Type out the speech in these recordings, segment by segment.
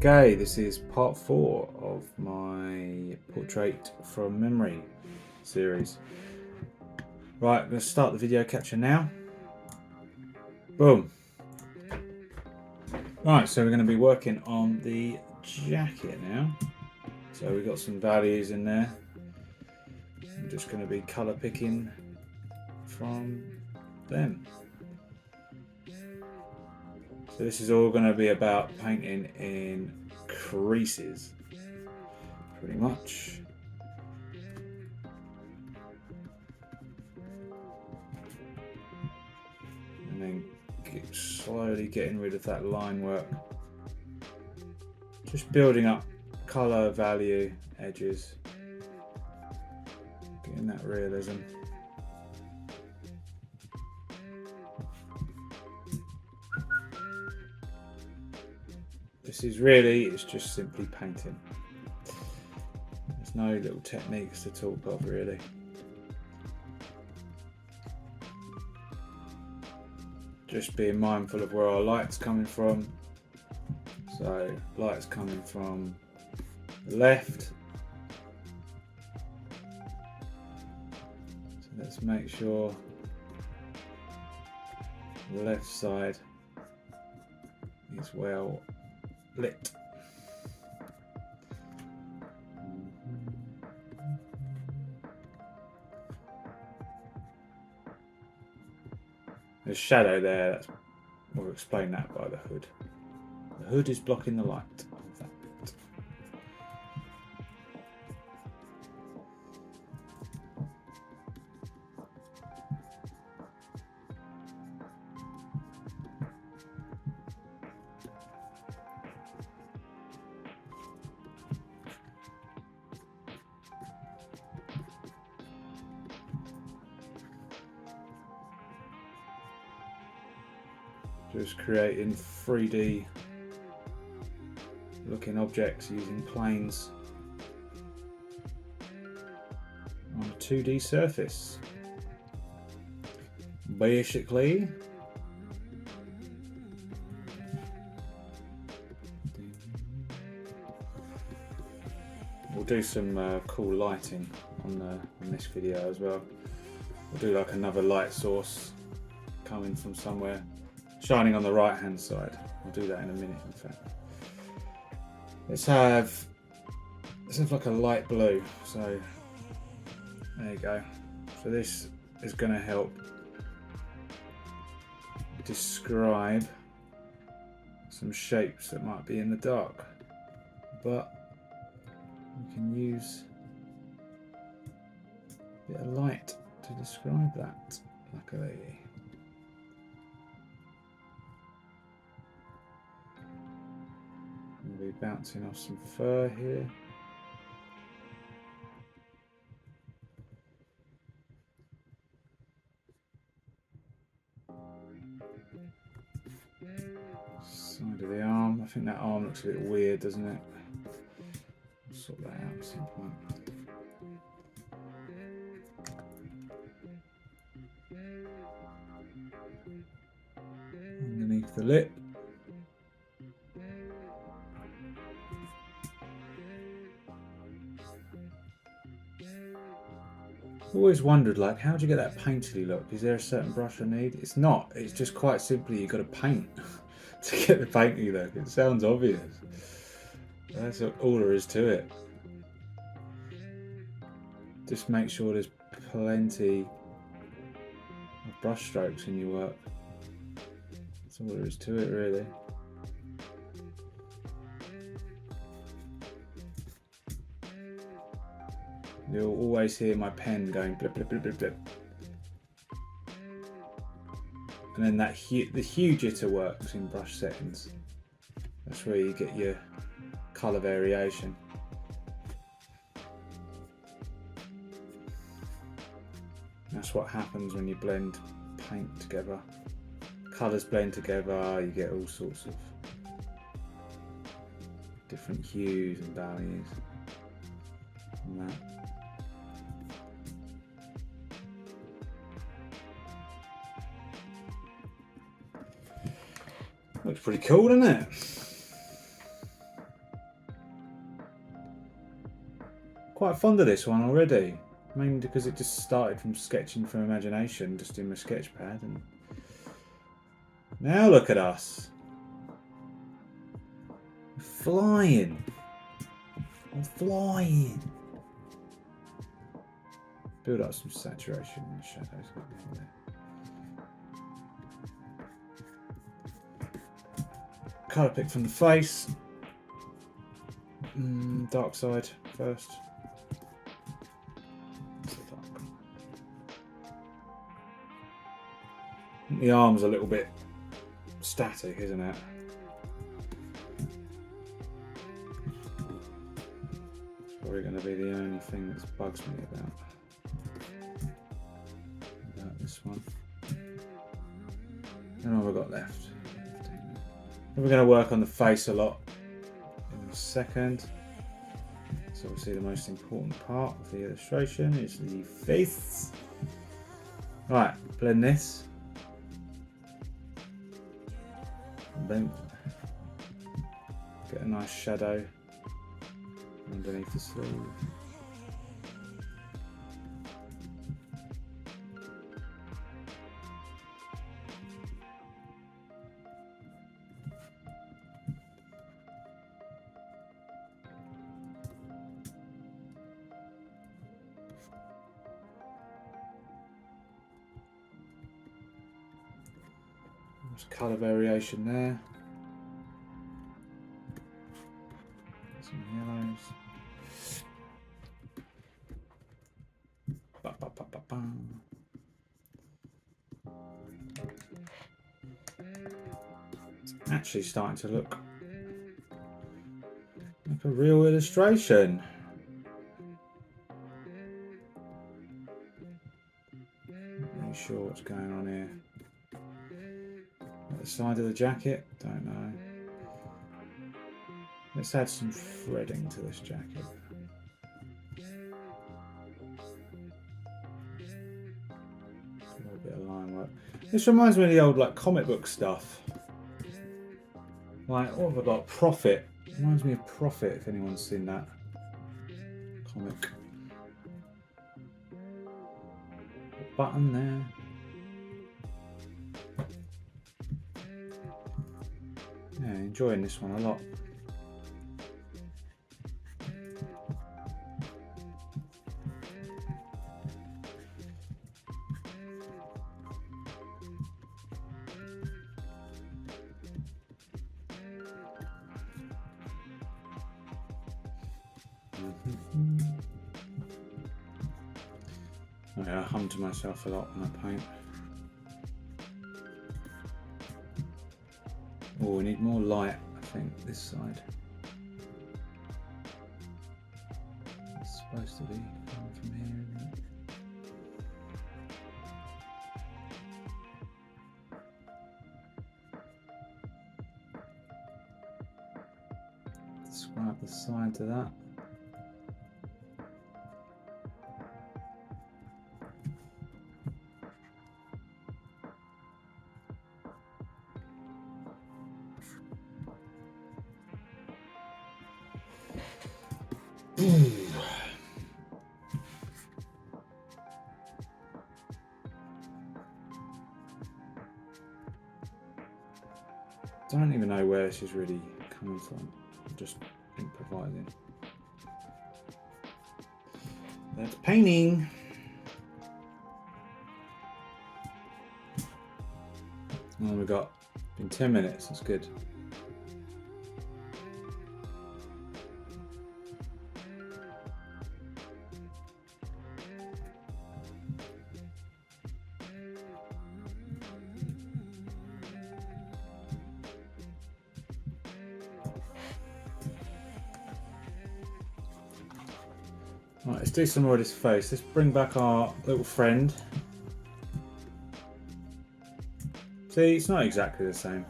Okay, this is part 4 of my Portrait from Memory series. Right, I'm going to start the video capture now. Boom. Right, so we're going to be working on the jacket now. So we've got some values in there. I'm just going to be colour picking from them. So this is all going to be about painting in creases, pretty much. And then slowly getting rid of that line work. Just building up colour, value, edges. Getting that realism. This is really, it's just simply painting. There's no little techniques to talk of really. Just being mindful of where our light's coming from. So light's coming from the left. So let's make sure the left side is well lit. There's shadow there, that's, we'll explain that by the hood. The hood is blocking the light of that bit. Just creating 3D looking objects using planes on a 2D surface. Basically, we'll do some cool lighting on this video as well. We'll do like another light source coming from somewhere, shining on the right hand side. I'll do that in a minute, in fact. Let's have like a light blue. So there you go. So this is going to help describe some shapes that might be in the dark, but we can use a bit of light to describe that, luckily. We'll be bouncing off some fur here. Side of the arm. I think that arm looks a bit weird, doesn't it? I'll sort that out at some point. Underneath the lip. Always wondered, like, how do you get that painterly look? Is there a certain brush I need? It's not. It's just quite simply you've got to paint to get the painterly look. It sounds obvious. That's all there is to it. Just make sure there's plenty of brush strokes in your work. That's all there is to it, really. You'll always hear my pen going blip, blip, blip, blip, blip. And then the hue jitter works in brush settings. That's where you get your colour variation. That's what happens when you blend paint together. Colours blend together, you get all sorts of different hues and values and that. Looks pretty cool, doesn't it? quite fond of this one already. Mainly because it just started from sketching from imagination, just in my sketch pad. And now look at us. We're flying. I'm flying. Build up some saturation in the shadows. Colour pick from the face. Dark side first. The arm's a little bit static, isn't it? It's probably going to be the only thing that bugs me about this one. How long have I got left? We're going to work on the face a lot in a second. So obviously the most important part of the illustration is the face. Right, blend this. Boom. Get a nice shadow underneath the sleeve. There's colour variation there. Some yellows. Ba, ba, ba, ba, ba. It's actually starting to look like a real illustration. Not really sure what's going on here. At the side of the jacket, don't know. Let's add some threading to this jacket. A little bit of line work. This reminds me of the old like comic book stuff. Like, what have I got? Prophet. Reminds me of Prophet, if anyone's seen that comic. Button there. Yeah, enjoying this one a lot. I hum to myself a lot when I paint. Oh, we need more light, I think, this side. It's supposed to be coming from here, isn't it? Describe the side to that. I don't even know where this is really coming from. I'm just improvising. That's painting. Oh, we've got in 10 minutes. That's good. Right, let's do some more of this face. Let's bring back our little friend. See, it's not exactly the same.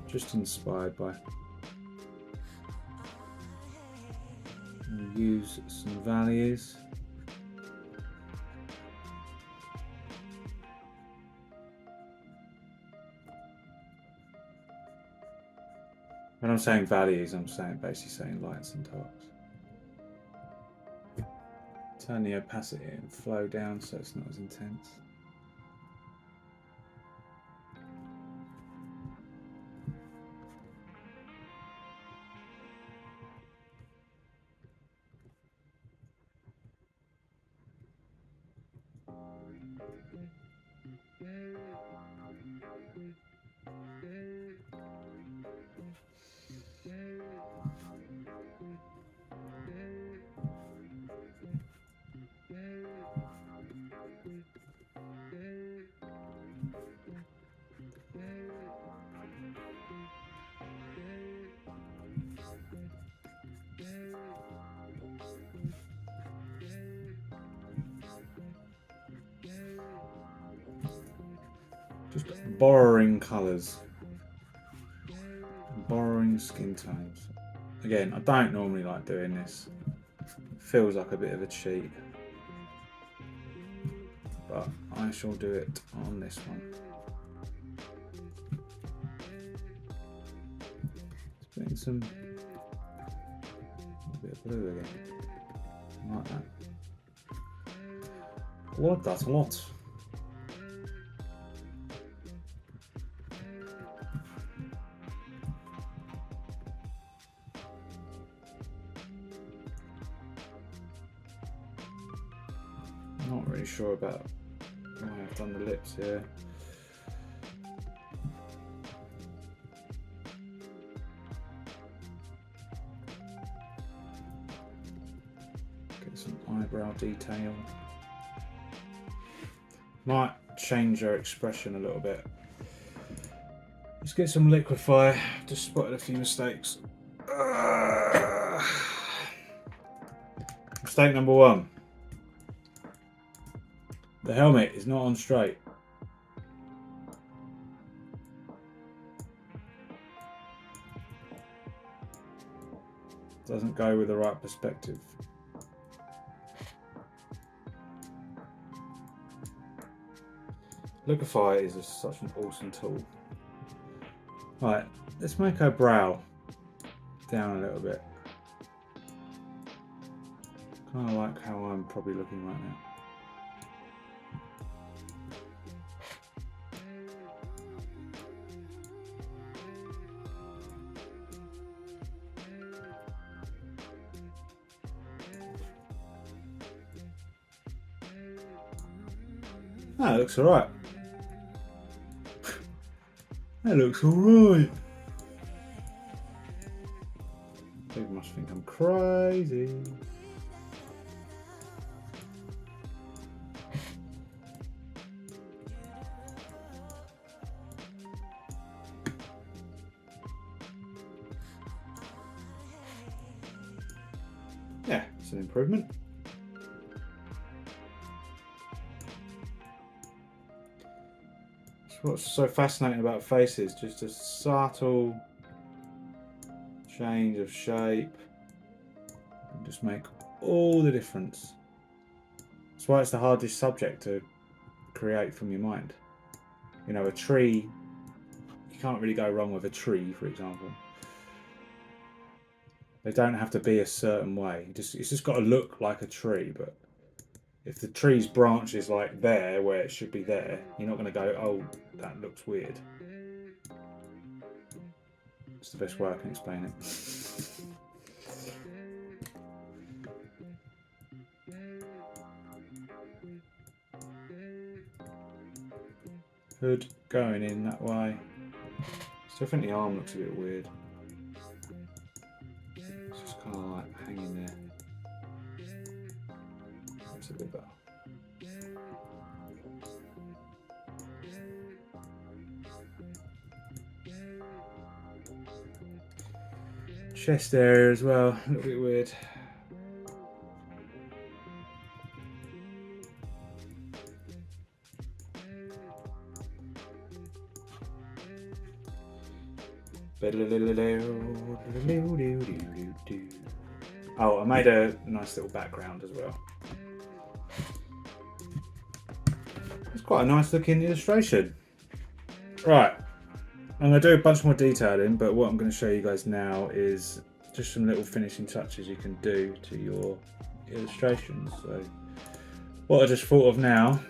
Just inspired by. We'll use some values. When I'm saying values, I'm basically saying lights and darks. Turn the opacity and flow down so it's not as intense. Just borrowing colours, borrowing skin tones. Again, I don't normally like doing this. It feels like a bit of a cheat, but I shall do it on this one. Let's put in a bit of blue again. I like that. I like that a lot. Not really sure about why I've done the lips here. Get some eyebrow detail. Might change her expression a little bit. Let's get some liquify. Just spotted a few mistakes. Mistake number 1. The helmet is not on straight. Doesn't go with the right perspective. Liquify is such an awesome tool. Right, let's make her brow down a little bit. Kind of like how I'm probably looking right now. That looks alright. That looks alright. People must think I'm crazy. Yeah, it's an improvement. What's so fascinating about faces, just a subtle change of shape and just make all the difference. That's why it's the hardest subject to create from your mind. You know, a tree, you can't really go wrong with a tree, for example. They don't have to be a certain way. It's just got to look like a tree, but if the tree's branch is like there, where it should be there, you're not going to go, oh, that looks weird. It's the best way I can explain it. Hood going in that way. Still think the arm looks a bit weird. It's just kind of like hanging there. That's a bit better. Chest area as well, a little bit weird. Oh, I made a nice little background as well. It's quite a nice looking illustration. Right, I'm going to do a bunch more detailing, but what I'm going to show you guys now is just some little finishing touches you can do to your illustrations. So what I just thought of now,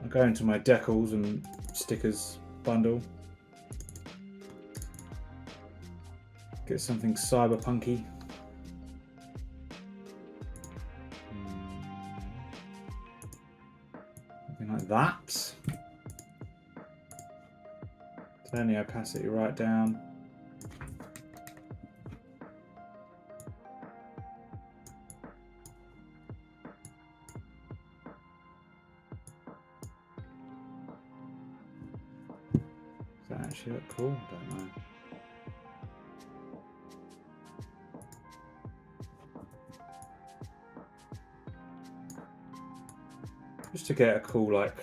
I'll go into my decals and stickers bundle, get something cyberpunky. Something like that. Turn the opacity right down. Does that actually look cool? I don't know. Just to get a cool, like,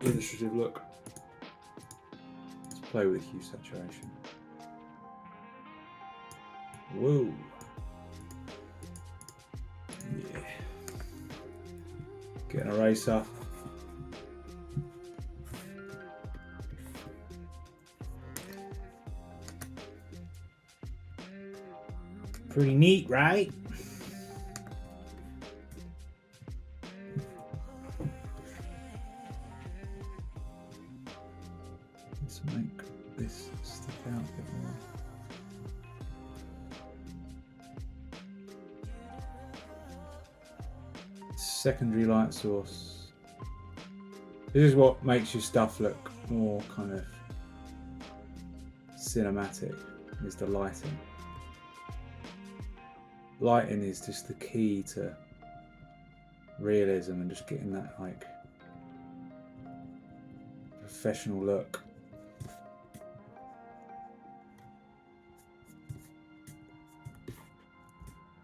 illustrative look. Let's play with the hue saturation. Whoa. Yeah. Get an eraser. Pretty neat, right? Let's make this stick out a bit more. Secondary light source. This is what makes your stuff look more kind of cinematic, is the lighting. Lighting is just the key to realism and just getting that like professional look.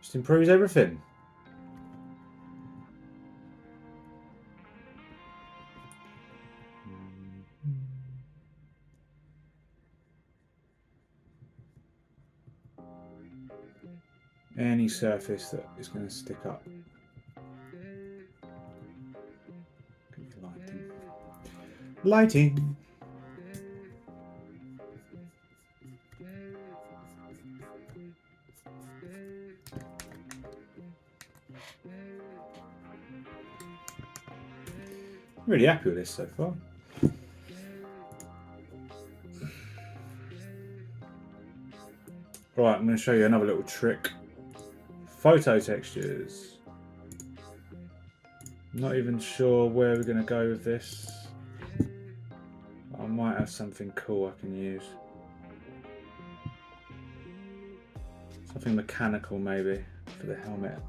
Just improves everything. Any surface that is going to stick up. Lighting. Lighting. I'm really happy with this so far. Right, I'm going to show you another little trick. Photo textures. I'm not even sure where we're going to go with this. I might have something cool I can use. Something mechanical maybe for the helmet.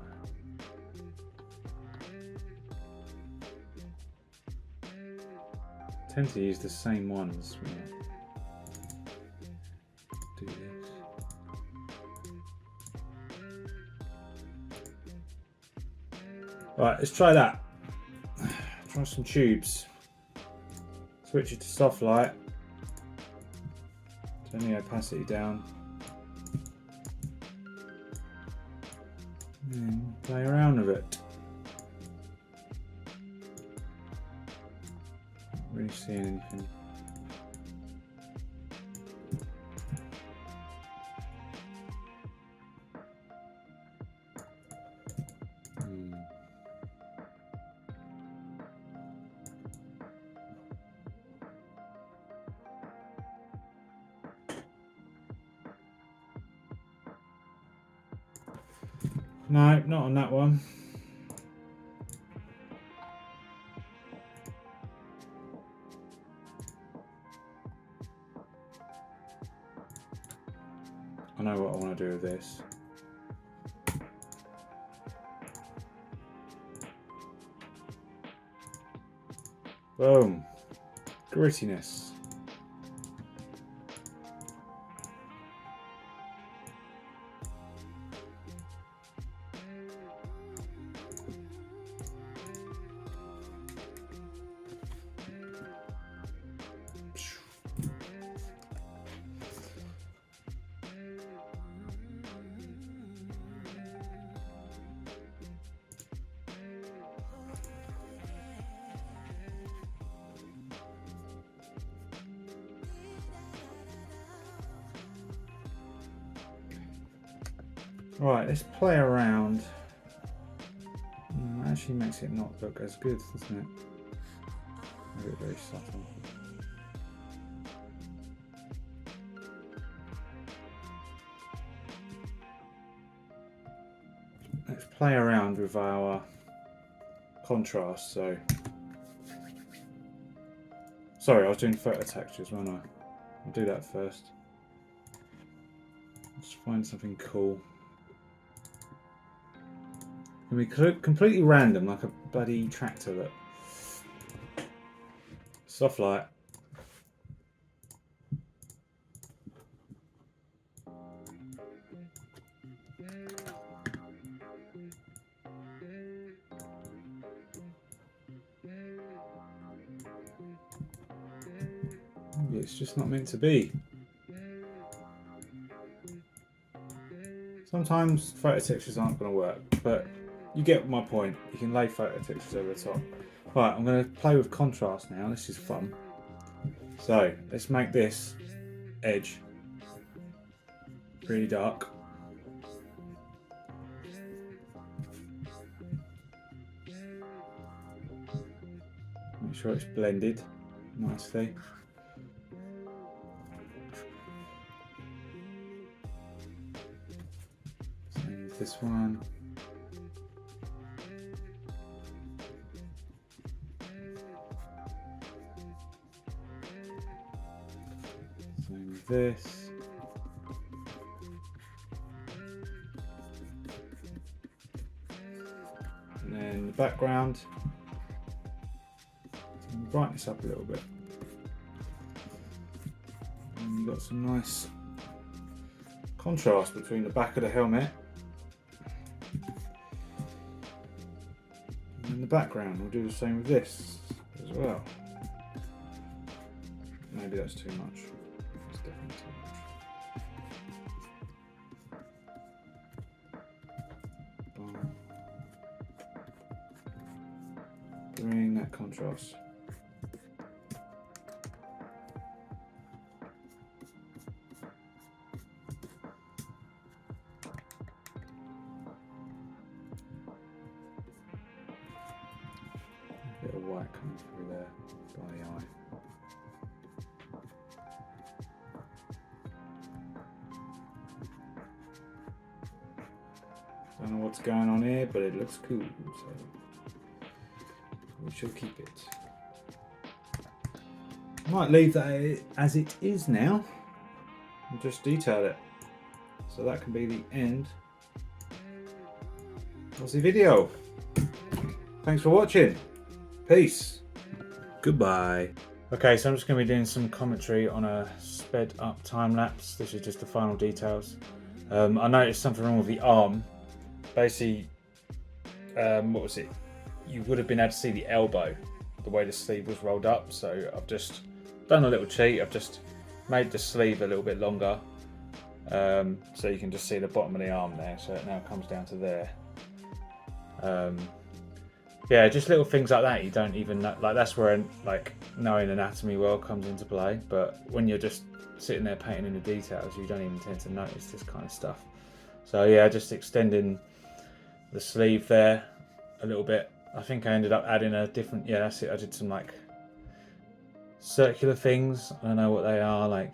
I tend to use the same ones when I do this. Right, let's try that. Try some tubes. Switch it to soft light. Turn the opacity down. And play around with it. Not really seeing anything. No, not on that one. I know what I want to do with this. Boom. Grittiness. Right, let's play around. Actually makes it not look as good, doesn't it? Very, very subtle. Let's play around with our contrast. So, sorry, I was doing photo textures, wasn't I? I'll do that first. Let's find something cool. Can be completely random, like a bloody tractor. Look. Soft light. It's just not meant to be. Sometimes photo textures aren't going to work, but you get my point. You can lay photo textures over the top. Right, I'm going to play with contrast now. This is fun. So let's make this edge really dark. Make sure it's blended nicely. Same with this one. Same with this. And then the background. Brighten this up a little bit. And you've got some nice contrast between the back of the helmet and the background. We'll do the same with this as well. Maybe that's too much. That's definitely too much. Bring that contrast. A bit of white coming through there by the eye. Don't know what's going on here, but it looks cool, so we shall keep it. I might leave that as it is now and just detail it. So that can be the end of the video. Thanks for watching. Peace. Goodbye. Okay, so I'm just going to be doing some commentary on a sped up time lapse. This is just the final details. I noticed something wrong with the arm. Basically, what was it? You would have been able to see the elbow, the way the sleeve was rolled up. So I've just done a little cheat. I've just made the sleeve a little bit longer. So you can just see the bottom of the arm there. So it now comes down to there. Yeah, just little things like that you don't even know. Like that's where like knowing anatomy well comes into play. But when you're just sitting there painting in the details, you don't even tend to notice this kind of stuff. So yeah, just extending the sleeve there a little bit. I think I ended up adding a different. Yeah, that's it. I did some like circular things. I don't know what they are. Like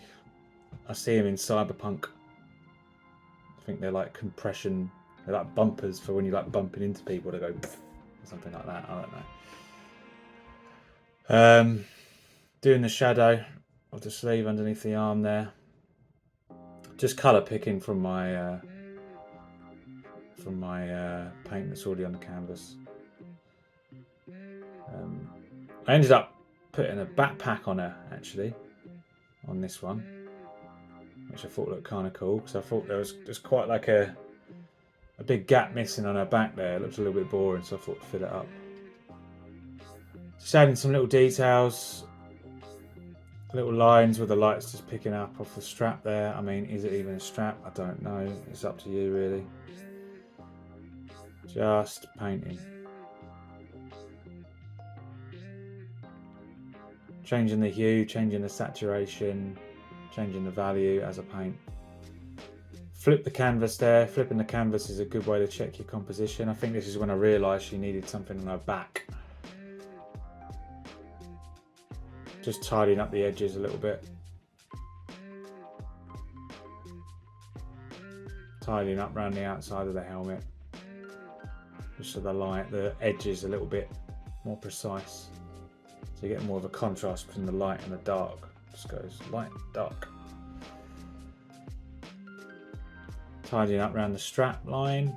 I see them in Cyberpunk. I think they're like compression. They're like bumpers for when you're like bumping into people to go. Something like that, I don't know. Doing the shadow of the sleeve underneath the arm there. Just colour picking from my paint that's already on the canvas. I ended up putting a backpack on her actually, on this one, which I thought looked kind of cool because I thought there was just quite like a big gap missing on her back there. It looked a little bit boring, so I thought to fill it up. Just adding some little details, little lines with the lights just picking up off the strap there. I mean, is it even a strap? I don't know. It's up to you really. Just painting. Changing the hue, changing the saturation, changing the value as I paint. flip the canvas there. Flipping the canvas is a good way to check your composition. I think this is when I realised she needed something on her back. Just tidying up the edges a little bit. Tidying up around the outside of the helmet. Just so the edge is a little bit more precise. So you get more of a contrast between the light and the dark. Just goes light, dark. Tidying up around the strap line.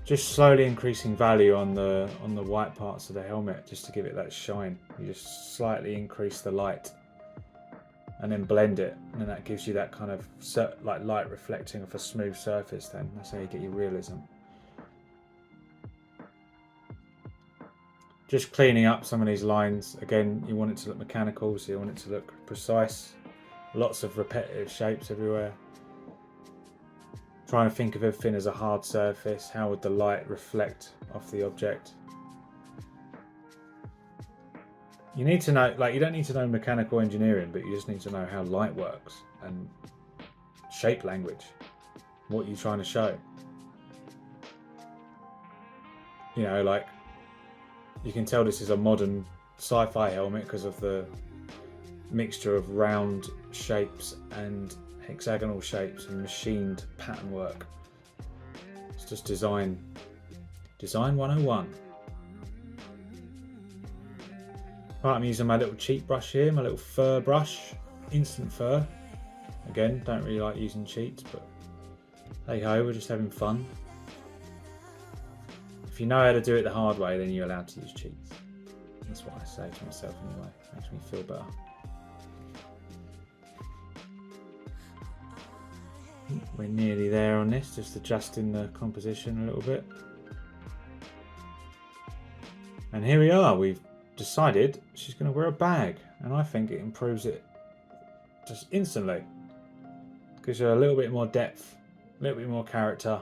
Just slowly increasing value on the white parts of the helmet, just to give it that shine. You just slightly increase the light, and then blend it, and then that gives you that kind of like light reflecting off a smooth surface. Then that's how you get your realism. Just cleaning up some of these lines. Again, you want it to look mechanical, so you want it to look precise. Lots of repetitive shapes everywhere. Trying to think of everything as a hard surface. How would the light reflect off the object? You need to know, like, you don't need to know mechanical engineering, but you just need to know how light works and shape language. What you're trying to show. You know, like, you can tell this is a modern sci-fi helmet because of the mixture of round shapes and hexagonal shapes and machined pattern work. It's just design 101. Right, I'm using my little cheap brush here, my little fur brush, instant fur. Again, don't really like using cheats, but hey ho, we're just having fun. If you know how to do it the hard way, then you're allowed to use cheats. That's what I say to myself anyway. Makes me feel better. We're nearly there on this, just adjusting the composition a little bit. And here we are, we've decided she's going to wear a bag, and I think it improves it just instantly. Gives her a little bit more depth, a little bit more character.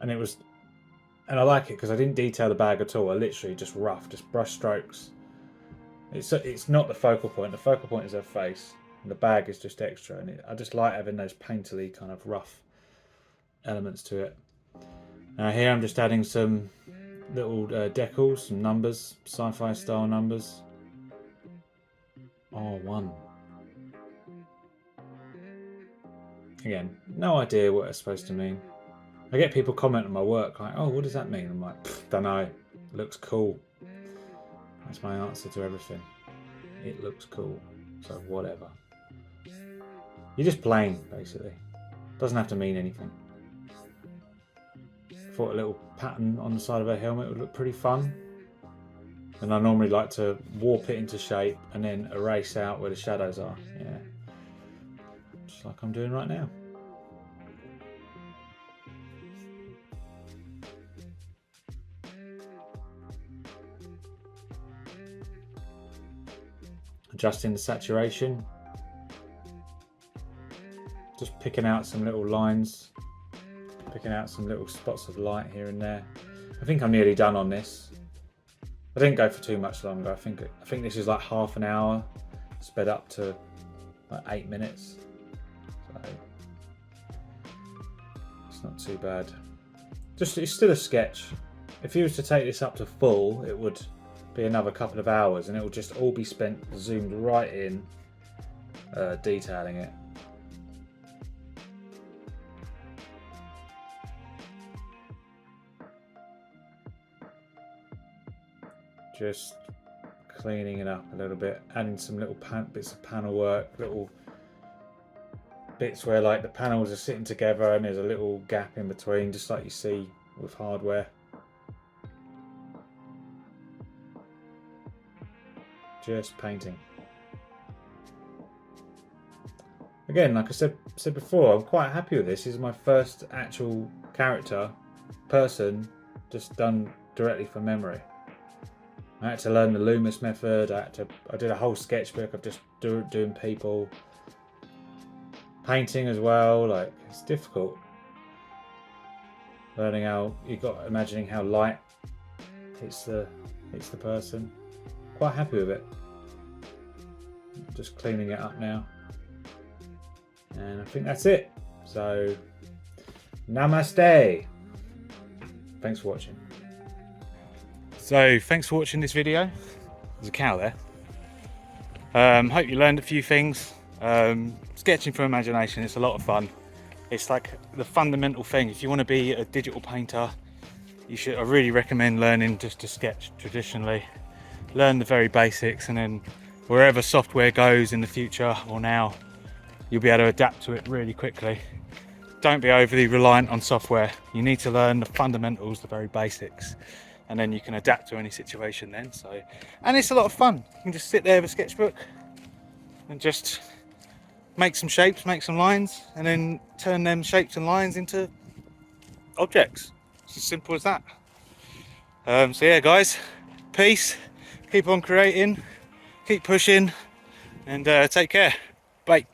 And I like it because I didn't detail the bag at all. I literally just brush strokes. It's not the focal point. The focal point is her face. And the bag is just extra, and I just like having those painterly kind of rough elements to it. Now here I'm just adding some little decals, some numbers, sci-fi style numbers. R1. Again, no idea what it's supposed to mean. I get people comment on my work like, oh, what does that mean? I'm like, don't know. Looks cool. That's my answer to everything. It looks cool. So whatever. You're just playing, basically. Doesn't have to mean anything. Thought a little pattern on the side of her helmet would look pretty fun. And I normally like to warp it into shape and then erase out where the shadows are. Yeah. Just like I'm doing right now. Adjusting the saturation. Just picking out some little lines, picking out some little spots of light here and there. I think I'm nearly done on this. I didn't go for too much longer. I think this is like half an hour, sped up to like 8 minutes. So it's not too bad. It's still a sketch. If you was to take this up to full, it would be another couple of hours, and it will just all be spent zoomed right in, detailing it. Just cleaning it up a little bit, adding some little bits of panel work, little bits where like the panels are sitting together and there's a little gap in between, just like you see with hardware. Just painting. Again, like I said before, I'm quite happy with this. This is my first actual character, person, just done directly from memory. I had to learn the Loomis method. I did a whole sketchbook of just doing people. Painting as well, like it's difficult. Learning how imagining how light it's the person. Quite happy with it. Just cleaning it up now, and I think that's it. So namaste. Thanks for watching. So thanks for watching this video. There's a cow there. Hope you learned a few things. Sketching for imagination, it's a lot of fun. It's like the fundamental thing. If you want to be a digital painter, I really recommend learning just to sketch traditionally. Learn the very basics, and then wherever software goes in the future or now, you'll be able to adapt to it really quickly. Don't be overly reliant on software. You need to learn the fundamentals, the very basics, and then you can adapt to any situation then. And it's a lot of fun. You can just sit there with a sketchbook and just make some shapes, make some lines, and then turn them shapes and lines into objects. It's as simple as that. So yeah, guys, peace. Keep on creating, keep pushing, and take care. Bye.